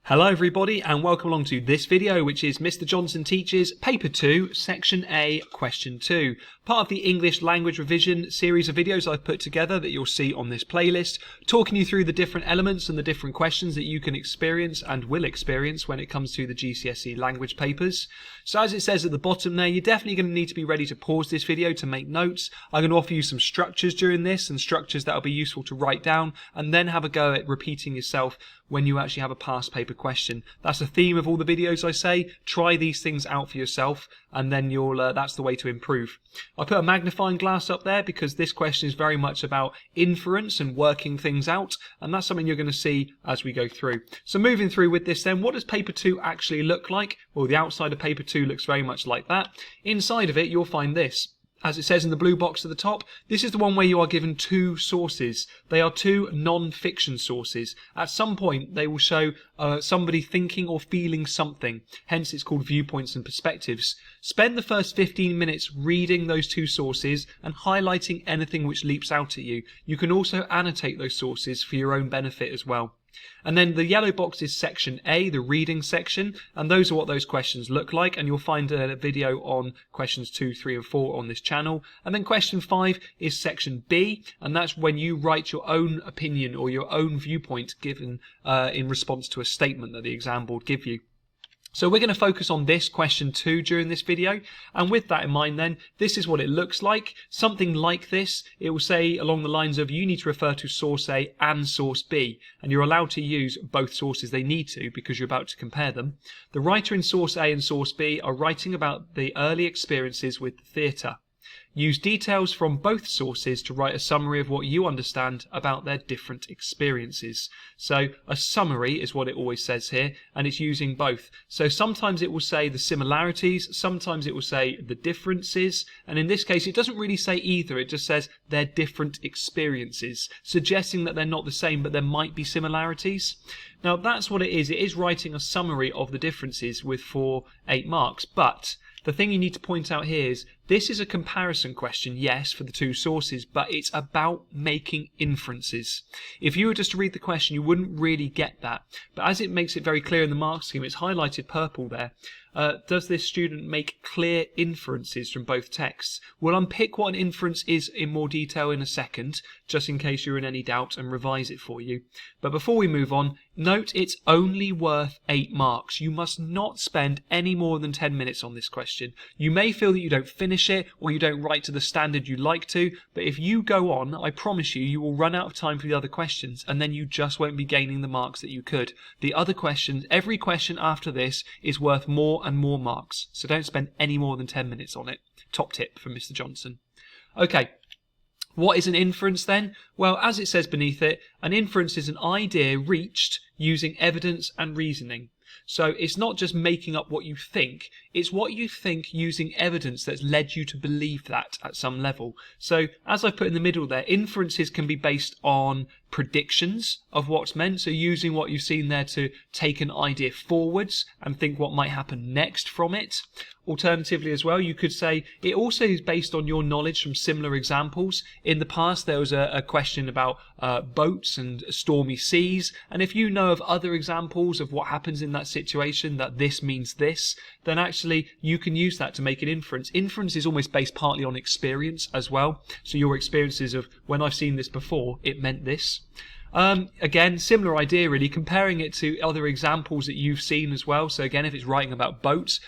Hello everybody and welcome along to this video, which is Mr. Johnson Teaches Paper 2 Section A Question 2, part of the English language revision series of videos I've put together that you'll see on this playlist, talking you through the different elements and the different questions that you can experience and will experience when it comes to the GCSE language papers. So as it says at the bottom there, you're definitely going to need to be ready to pause this video to make notes. I'm going to offer you some structures during this and structures that will be useful to write down and then have a go at repeating yourself when you actually have a past paper question. That's the theme of all the videos I say. Try these things out for yourself and then that's the way to improve. I put a magnifying glass up there because this question is very much about inference and working things out, and that's something you're going to see as we go through. So moving through with this then, what does paper 2 actually look like? Well, the outside of paper 2 looks very much like that. Inside of it you'll find this. As it says in the blue box at the top, this is the one where you are given two sources. They are two non-fiction sources. At some point, they will show somebody thinking or feeling something. Hence, it's called viewpoints and perspectives. Spend the first 15 minutes reading those two sources and highlighting anything which leaps out at you. You can also annotate those sources for your own benefit as well. And then the yellow box is section A, the reading section, and those are what those questions look like, and you'll find a video on questions 2, 3 and 4 on this channel. And then question 5 is section B, and that's when you write your own opinion or your own viewpoint given in response to a statement that the exam board give you. So we're going to focus on this question 2 during this video, and with that in mind then, this is what it looks like. Something like this, it will say along the lines of you need to refer to source A and source B, and you're allowed to use both sources they need to because you're about to compare them. The writer in source A and source B are writing about the early experiences with the theatre. Use details from both sources to write a summary of what you understand about their different experiences. So a summary is what it always says here, and it's using both. So sometimes it will say the similarities, sometimes it will say the differences, and in this case it doesn't really say either, it just says their different experiences, suggesting that they're not the same but there might be similarities. Now that's what it is writing a summary of the differences for 8 marks, but the thing you need to point out here is this is a comparison question, yes, for the two sources, but it's about making inferences. If you were just to read the question, you wouldn't really get that. But as it makes it very clear in the mark scheme, it's highlighted purple there. Does this student make clear inferences from both texts? We'll unpick what an inference is in more detail in a second, just in case you're in any doubt, and revise it for you. But before we move on, note it's only worth 8 marks. You must not spend any more than 10 minutes on this question. You may feel that you don't finish it or you don't write to the standard you'd like to, but if you go on, I promise you, you will run out of time for the other questions and then you just won't be gaining the marks that you could. The other questions, every question after this is worth more and more marks, so don't spend any more than 10 minutes on it. Top tip from Mr. Johnson. Okay. What is an inference then? Well, as it says beneath it, an inference is an idea reached using evidence and reasoning. So it's not just making up what you think, it's what you think using evidence that's led you to believe that at some level. So as I put in the middle there, inferences can be based on predictions of what's meant, so using what you've seen there to take an idea forwards and think what might happen next from it. Alternatively as well, you could say it also is based on your knowledge from similar examples. In the past there was a question about boats and stormy seas, and if you know of other examples of what happens in that situation, that this means this, then actually you can use that to make an inference. Inference is almost based partly on experience as well, so your experiences of when I've seen this before, it meant this. Again, similar idea really, comparing it to other examples that you've seen as well. So again, if it's writing about boats,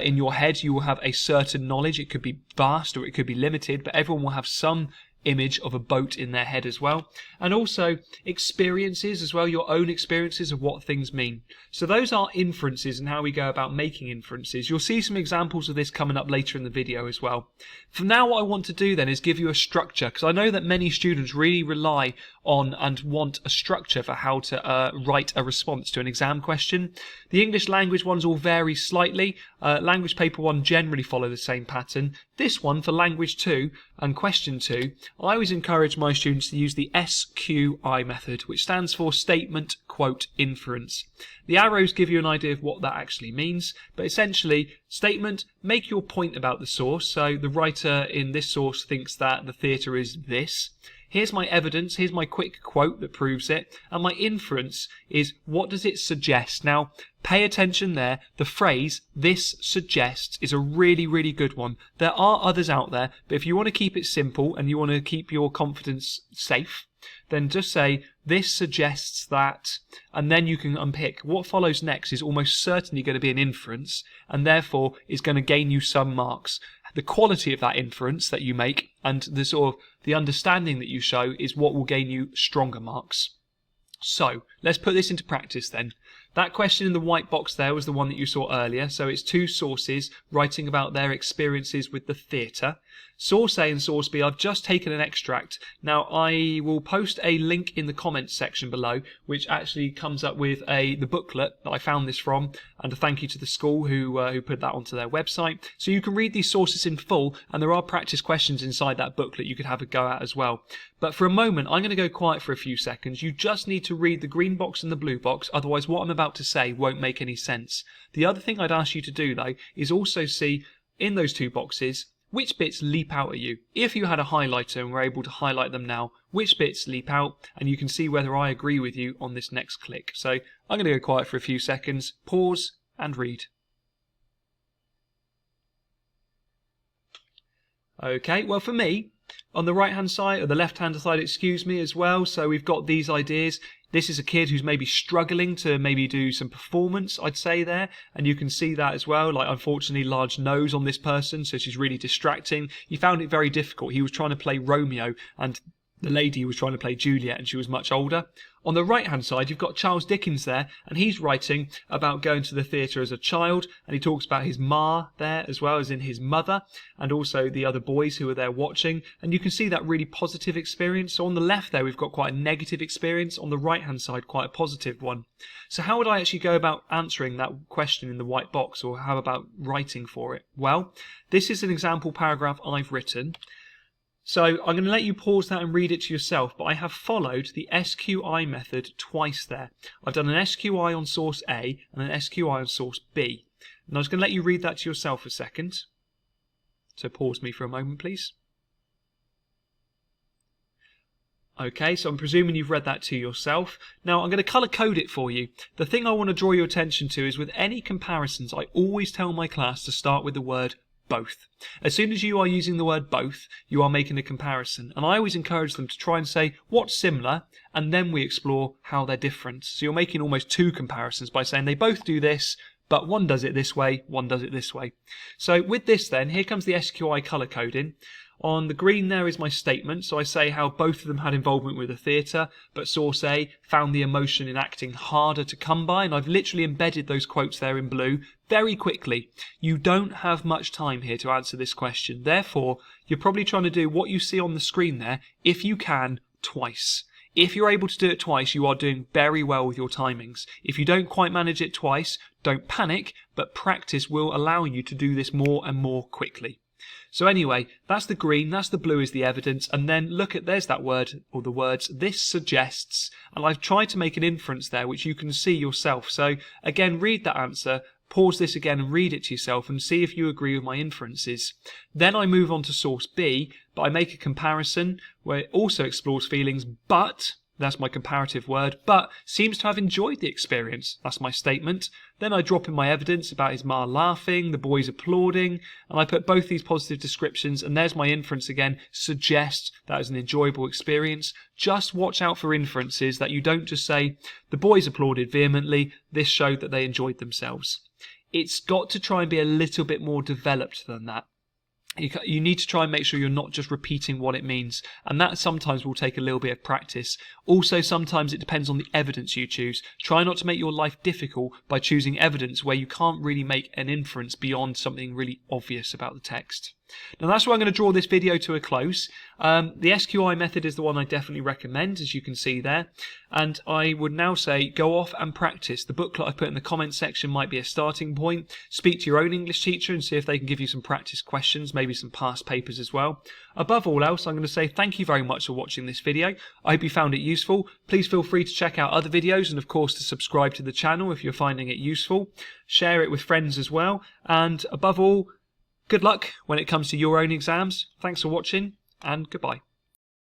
in your head you will have a certain knowledge. It could be vast or it could be limited, but everyone will have some image of a boat in their head as well. And also experiences as well, your own experiences of what things mean. So those are inferences and how we go about making inferences. You'll see some examples of this coming up later in the video as well. For now, what I want to do then is give you a structure, because I know that many students really rely on and want a structure for how to write a response to an exam question. The English language ones all vary slightly. Language paper 1 generally follow the same pattern. This one for language 2 and question 2, I always encourage my students to use the SQI method, which stands for statement, quote, inference. The arrows give you an idea of what that actually means, but essentially, statement, make your point about the source. So the writer in this source thinks that the theatre is this. here's my evidence, here's my quick quote that proves it, and my inference is what does it suggest. Now, pay attention there. The phrase, this suggests, is a really, really good one. There are others out there, but if you want to keep it simple and you want to keep your confidence safe, then just say, this suggests that, and then you can unpick. What follows next is almost certainly going to be an inference, and therefore is going to gain you some marks. The quality of that inference that you make and the sort of the understanding that you show is what will gain you stronger marks. So, let's put this into practice then. That question in the white box there was the one that you saw earlier. So it's two sources writing about their experiences with the theatre. Source A and source B, I've just taken an extract. Now, I will post a link in the comments section below, which actually comes up with the booklet that I found this from, and a thank you to the school who put that onto their website. So you can read these sources in full, and there are practice questions inside that booklet you could have a go at as well. But for a moment, I'm going to go quiet for a few seconds. You just need to read the green box and the blue box, otherwise what I'm about to say won't make any sense. The other thing I'd ask you to do, though, is also see in those two boxes which bits leap out at you. If you had a highlighter and were able to highlight them now, which bits leap out, and you can see whether I agree with you on this next click. So I'm going to go quiet for a few seconds, pause and read. Okay, well for me, on the right hand side, or the left hand side, excuse me, as well, so we've got these ideas. This is a kid who's maybe struggling to maybe do some performance, I'd say there, and you can see that as well, like unfortunately large nose on this person, so she's really distracting. He found it very difficult. He was trying to play Romeo and the lady was trying to play Juliet and she was much older. On the right hand side you've got Charles Dickens there, and he's writing about going to the theatre as a child, and he talks about his ma there as well as in his mother, and also the other boys who are there watching, and you can see that really positive experience. So on the left there we've got quite a negative experience, on the right hand side quite a positive one. So how would I actually go about answering that question in the white box, or how about writing for it? Well, this is an example paragraph I've written. So I'm going to let you pause that and read it to yourself, but I have followed the SQI method twice there. I've done an SQI on source A and an SQI on source B. And I was going to let you read that to yourself a second. So pause me for a moment, please. Okay, so I'm presuming you've read that to yourself. Now I'm going to colour code it for you. The thing I want to draw your attention to is with any comparisons, I always tell my class to start with the word both. As soon as you are using the word both, you are making a comparison, and I always encourage them to try and say what's similar, and then we explore how they're different. So you're making almost two comparisons by saying they both do this, but one does it this way, one does it this way. So with this then, here comes the SQI colour coding. On the green there is my statement, so I say how both of them had involvement with the theatre, but source A found the emotion in acting harder to come by, and I've literally embedded those quotes there in blue very quickly. You don't have much time here to answer this question, therefore you're probably trying to do what you see on the screen there, if you can, twice. If you're able to do it twice, you are doing very well with your timings. If you don't quite manage it twice, don't panic, but practice will allow you to do this more and more quickly. So anyway, that's the green, that's the blue is the evidence, and then look at, there's that word, or the words, this suggests, and I've tried to make an inference there which you can see yourself. So again, read that answer, pause this again and read it to yourself and see if you agree with my inferences. Then I move on to source B, but I make a comparison where it also explores feelings, but, that's my comparative word, but seems to have enjoyed the experience. That's my statement. Then I drop in my evidence about his ma laughing, the boys applauding, and I put both these positive descriptions, and there's my inference again, suggests that was an enjoyable experience. Just watch out for inferences that you don't just say, the boys applauded vehemently, this showed that they enjoyed themselves. It's got to try and be a little bit more developed than that. You need to try and make sure you're not just repeating what it means, and that sometimes will take a little bit of practice. Also, sometimes it depends on the evidence you choose. Try not to make your life difficult by choosing evidence where you can't really make an inference beyond something really obvious about the text. Now that's where I'm going to draw this video to a close. The SQI method is the one I definitely recommend, as you can see there, and I would now say go off and practice. The booklet I put in the comments section might be a starting point. Speak to your own English teacher and see if they can give you some practice questions, maybe some past papers as well. Above all else, I'm going to say thank you very much for watching this video. I hope you found it useful. Please feel free to check out other videos and of course to subscribe to the channel if you're finding it useful. Share it with friends as well, and above all, good luck when it comes to your own exams. Thanks for watching, and goodbye.